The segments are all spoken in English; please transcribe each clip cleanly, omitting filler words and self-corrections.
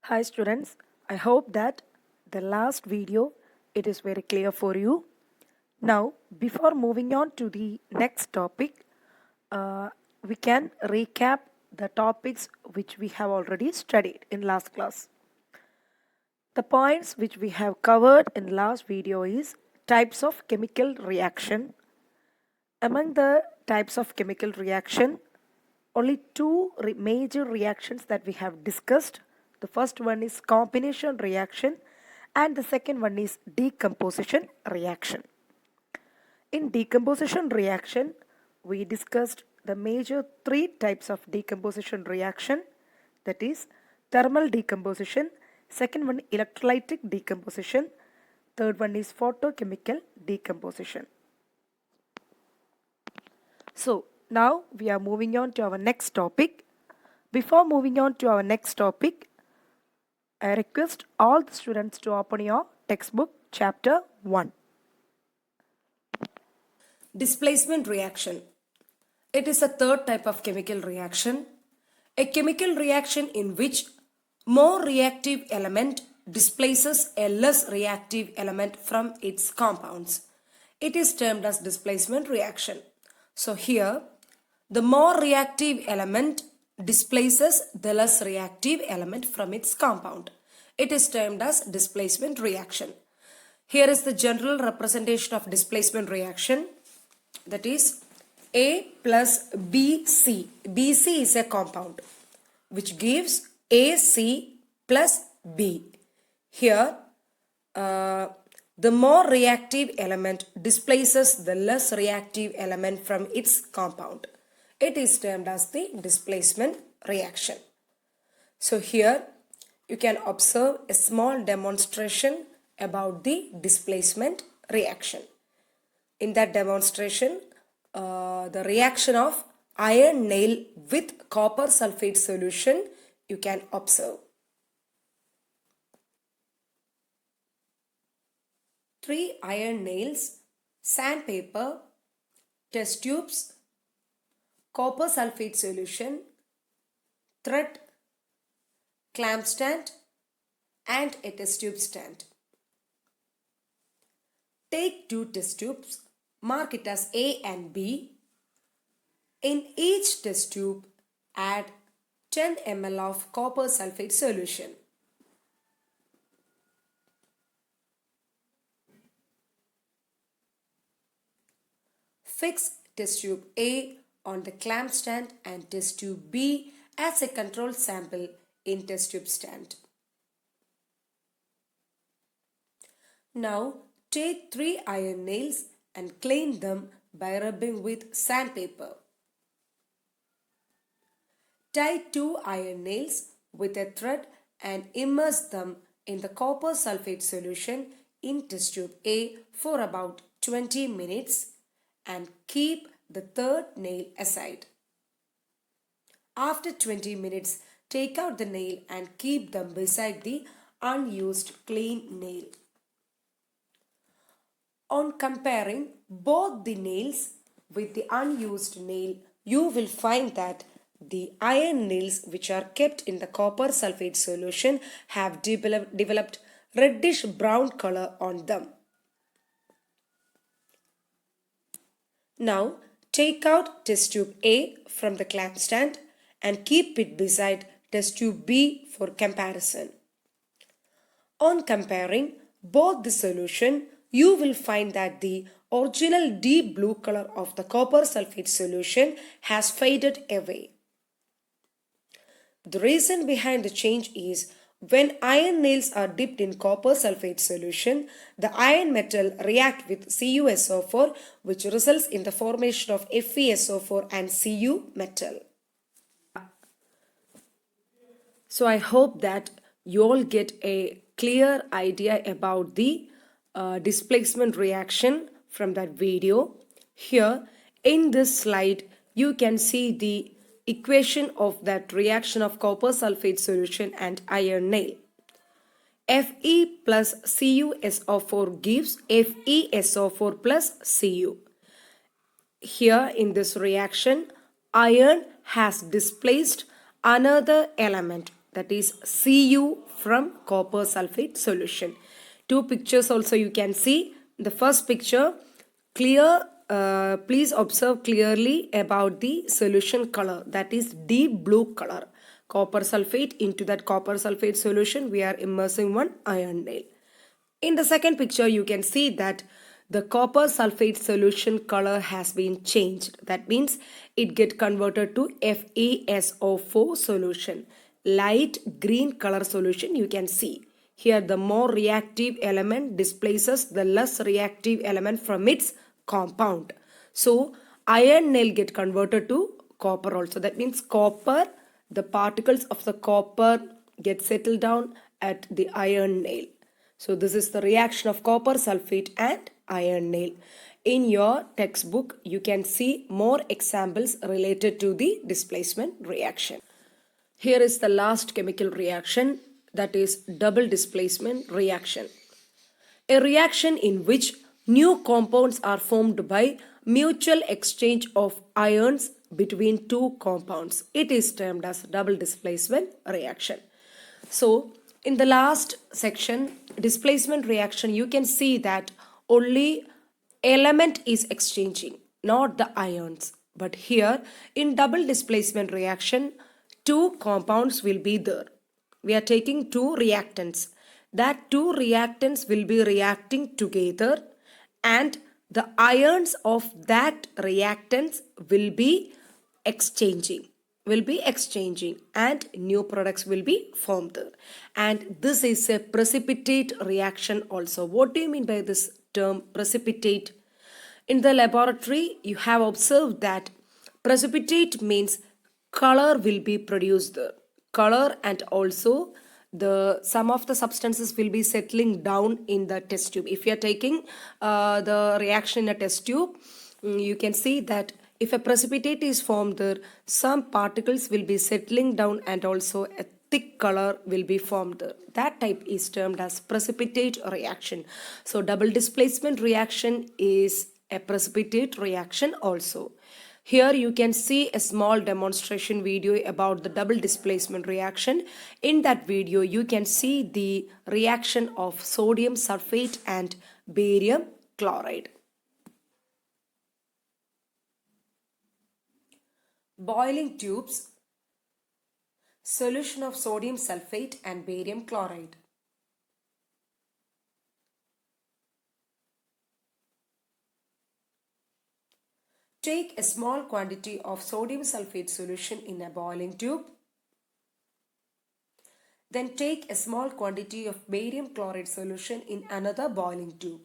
Hi students, I hope that the last video it is very clear for you. Now before moving on to the next topic, we can recap the topics which we have already studied in last class. The points which we have covered in last video is types of chemical reaction. Among the types of chemical reaction, only two major reactions that we have discussed. The first one is combination reaction and the second one is decomposition reaction. In decomposition reaction, we discussed the major three types of decomposition reaction, that is thermal decomposition, second one electrolytic decomposition, third one is photochemical decomposition. So now we are moving on to our next topic. Before moving on to our next topic, I request all the students to open your textbook chapter 1. Displacement reaction. It is a third type of chemical reaction. A chemical reaction in which more reactive element displaces a less reactive element from its compounds. It is termed as displacement reaction. So here, the more reactive element displaces the less reactive element from its compound. It is termed as displacement reaction. Here is the general representation of displacement reaction. That is A plus BC. BC is a compound which gives AC plus B. Here, the more reactive element displaces the less reactive element from its compound. It is termed as the displacement reaction. So here you can observe a small demonstration about the displacement reaction. In that demonstration, the reaction of iron nail with copper sulfate solution you can observe. 3 iron nails, sandpaper, test tubes, copper sulfate solution, thread, clamp stand and a test tube stand. Take 2 test tubes, mark it as A and B. In each test tube, add 10 ml of copper sulfate solution. Fix test tube A on the clamp stand and test tube B as a control sample in test tube stand. Now take 3 iron nails and clean them by rubbing with sandpaper. Tie 2 iron nails with a thread and immerse them in the copper sulfate solution in test tube A for about 20 minutes and keep the third nail aside. After 20 minutes, take out the nail and keep them beside the unused clean nail. On comparing both the nails with the unused nail, you will find that the iron nails which are kept in the copper sulfate solution have developed reddish brown color on them. Now take out test tube A from the clamp stand and keep it beside test tube B for comparison. On comparing both the solution, you will find that the original deep blue color of the copper sulfate solution has faded away. The reason behind the change is when iron nails are dipped in copper sulfate solution, the iron metal react with CuSO4 which results in the formation of FeSO4 and Cu metal. So I hope that you all get a clear idea about the displacement reaction from that video. Here in this slide you can see the equation of that reaction of copper sulfate solution and iron nail. Fe plus CuSO4 gives FeSO4 plus Cu. Here in this reaction, iron has displaced another element that is Cu from copper sulfate solution. Two pictures also you can see. The first picture, clear, please observe clearly about the solution color, that is deep blue color. Copper sulfate, into that copper sulfate solution we are immersing one iron nail. In the second picture you can see that the copper sulfate solution color has been changed. That means it get converted to FeSO4 solution. Light green color solution you can see. Here the more reactive element displaces the less reactive element from its compound. So iron nail get converted to copper also. That means copper, the particles of the copper get settled down at the iron nail. So this is the reaction of copper sulfate and iron nail. In your textbook, you can see more examples related to the displacement reaction. Here is the last chemical reaction, that is double displacement reaction. A reaction in which new compounds are formed by mutual exchange of ions between two compounds. It is termed as double displacement reaction. So in the last section, displacement reaction, you can see that only element is exchanging, not the ions. But here in double displacement reaction, two compounds will be there. We are taking two reactants. That two reactants will be reacting together and the ions of that reactants will be exchanging and new products will be formed there. And this is a precipitate reaction also. What do you mean by this term precipitate? In the laboratory you have observed that precipitate means color will be produced there. Color and also some of the substances will be settling down in the test tube. If you are taking the reaction in a test tube, you can see that if a precipitate is formed there, some particles will be settling down and also a thick color will be formed there. That type is termed as precipitate reaction. So double displacement reaction is a precipitate reaction also. Here you can see a small demonstration video about the double displacement reaction. In that video you can see the reaction of sodium sulfate and barium chloride. Boiling tubes, solution of sodium sulfate and barium chloride. Take a small quantity of sodium sulfate solution in a boiling tube. Then take a small quantity of barium chloride solution in another boiling tube.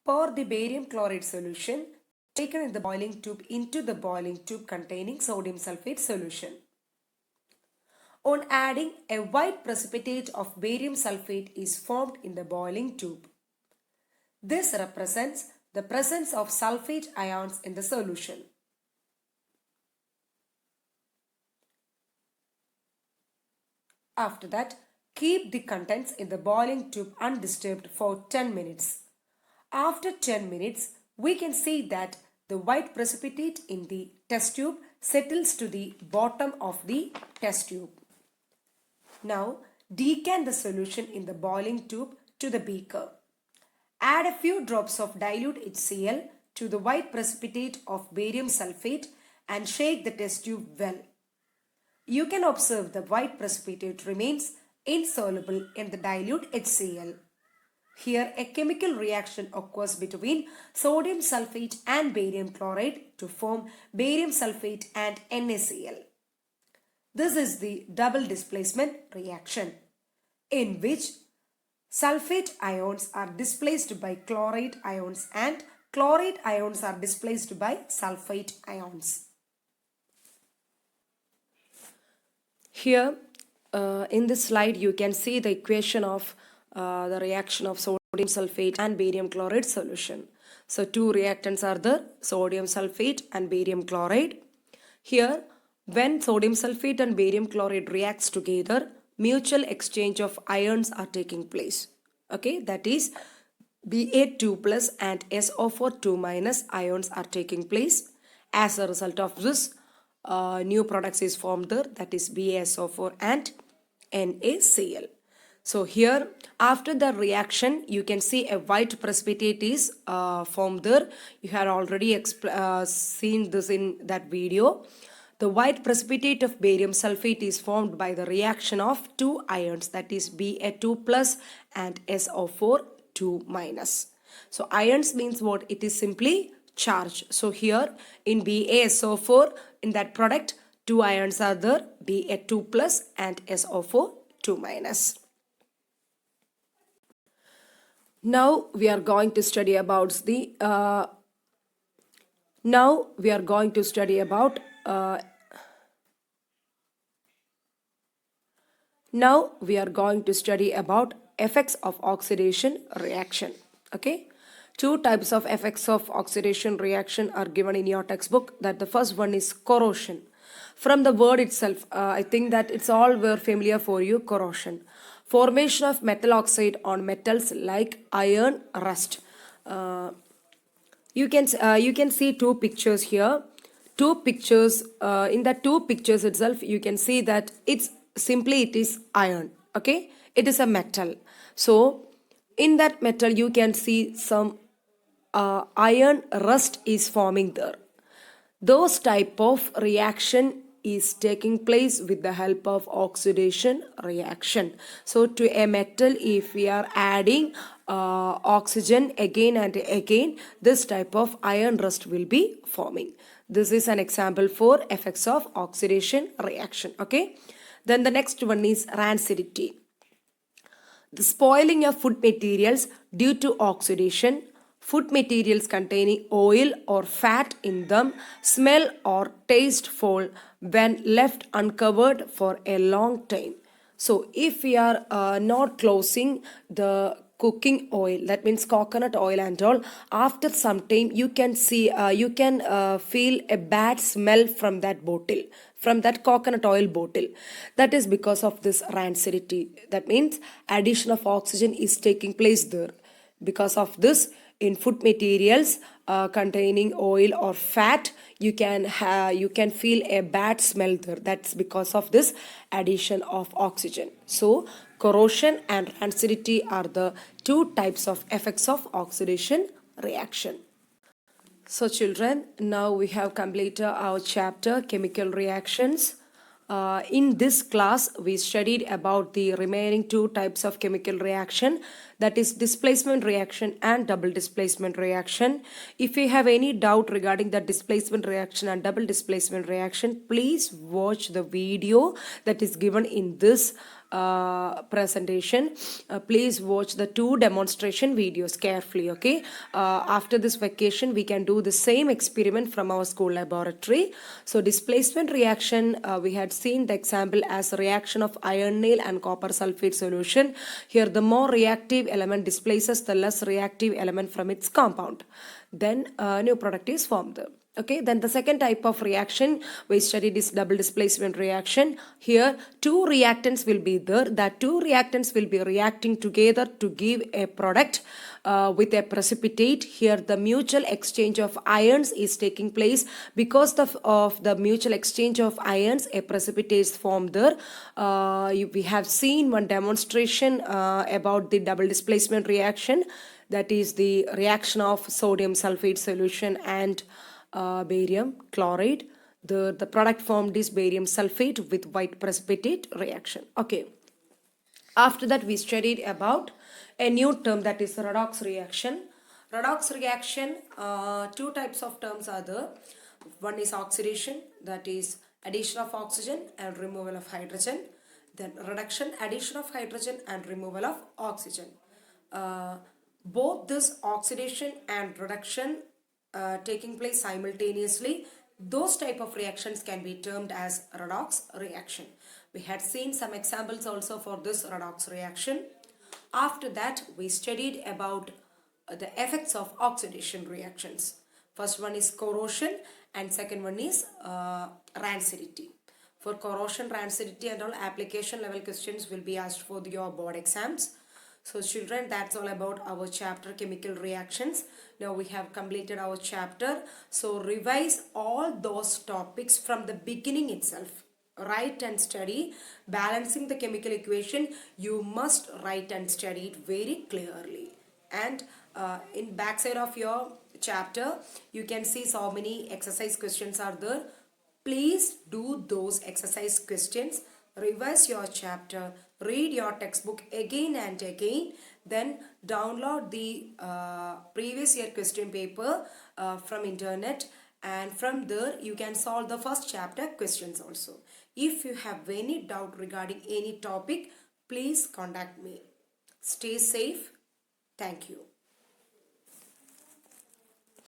Pour the barium chloride solution taken in the boiling tube into the boiling tube containing sodium sulfate solution. On adding, a white precipitate of barium sulfate is formed in the boiling tube. This represents the presence of sulfate ions in the solution. After that, keep the contents in the boiling tube undisturbed for 10 minutes. After 10 minutes, we can see that the white precipitate in the test tube settles to the bottom of the test tube. Now, decant the solution in the boiling tube to the beaker. Add a few drops of dilute HCl to the white precipitate of barium sulfate and shake the test tube well. You can observe the white precipitate remains insoluble in the dilute HCl. Here a chemical reaction occurs between sodium sulfate and barium chloride to form barium sulfate and NaCl. This is the double displacement reaction in which sulfate ions are displaced by chloride ions and chloride ions are displaced by sulfate ions. Here in this slide you can see the equation of the reaction of sodium sulfate and barium chloride solution. So two reactants are there, sodium sulfate and barium chloride. Here when sodium sulfate and barium chloride reacts together, mutual exchange of ions are taking place. Okay, that is Ba2 plus and SO4 2 minus ions are taking place. As a result of this, new products is formed there, that is BaSO4 and NaCl. So here after the reaction you can see a white precipitate is formed there. You have already seen this in that video. The white precipitate of barium sulfate is formed by the reaction of two ions, that is Ba2 plus and SO4 2 minus. So ions means what? It is simply charge. So here in BaSO4, in that product, two ions are there, Ba2 plus and SO4 2 minus. Now we are going to study about the effects of oxidation reaction. Okay, two types of effects of oxidation reaction are given in your textbook. That the first one is corrosion. From the word itself, I think that it's all very familiar for you. Corrosion, formation of metal oxide on metals like iron, rust. You can see two pictures here. Two pictures. In the two pictures itself, you can see that it is iron. Okay, it is a metal. So in that metal you can see some iron rust is forming there. Those type of reaction is taking place with the help of oxidation reaction. So to a metal, if we are adding oxygen again and again, this type of iron rust will be forming. This is an example for effects of oxidation reaction. Okay, then the next one is rancidity. The spoiling of food materials due to oxidation. Food materials containing oil or fat in them smell or taste foul when left uncovered for a long time. So if we are not closing the cooking oil, that means coconut oil and all, after some time you can see feel a bad smell from that bottle, from that coconut oil bottle. That is because of this rancidity. That means addition of oxygen is taking place there. Because of this, in food materials containing oil or fat, you can feel a bad smell there. That's because of this addition of oxygen. So corrosion and rancidity are the two types of effects of oxidation reaction. So children, now we have completed our chapter chemical reactions. In this class, we studied about the remaining two types of chemical reaction, that is displacement reaction and double displacement reaction. If you have any doubt regarding the displacement reaction and double displacement reaction, please watch the video that is given in this presentation. Please watch the two demonstration videos carefully. Okay, after this vacation we can do the same experiment from our school laboratory. So displacement reaction, we had seen the example as reaction of iron nail and copper sulfate solution. Here the more reactive element displaces the less reactive element from its compound, then a new product is formed. Okay, then the second type of reaction we studied is double displacement reaction. Here two reactants will be there. That two reactants will be reacting together to give a product with a precipitate. Here the mutual exchange of ions is taking place. Because of the mutual exchange of ions, a precipitate is formed there. We have seen one demonstration about the double displacement reaction, that is the reaction of sodium sulfate solution and barium chloride. The product formed is barium sulfate with white precipitate reaction. Okay, after that we studied about a new term, that is redox reaction. Redox reaction, two types of terms are there. One is oxidation, that is addition of oxygen and removal of hydrogen. Then reduction, addition of hydrogen and removal of oxygen. Both this oxidation and reduction taking place simultaneously, those type of reactions can be termed as redox reaction. We had seen some examples also for this redox reaction. After that we studied about the effects of oxidation reactions. First one is corrosion and second one is rancidity. For corrosion, rancidity and all, application level questions will be asked for your board exams. So children, that's all about our chapter chemical reactions. Now we have completed our chapter. So revise all those topics from the beginning itself. Write and study. Balancing the chemical equation, you must write and study it very clearly. And in backside of your chapter, you can see so many exercise questions are there. Please do those exercise questions, revise your chapter, read your textbook again and again, then download the previous year question paper from internet, and from there you can solve the first chapter questions also. If you have any doubt regarding any topic, please contact me. Stay safe. Thank you.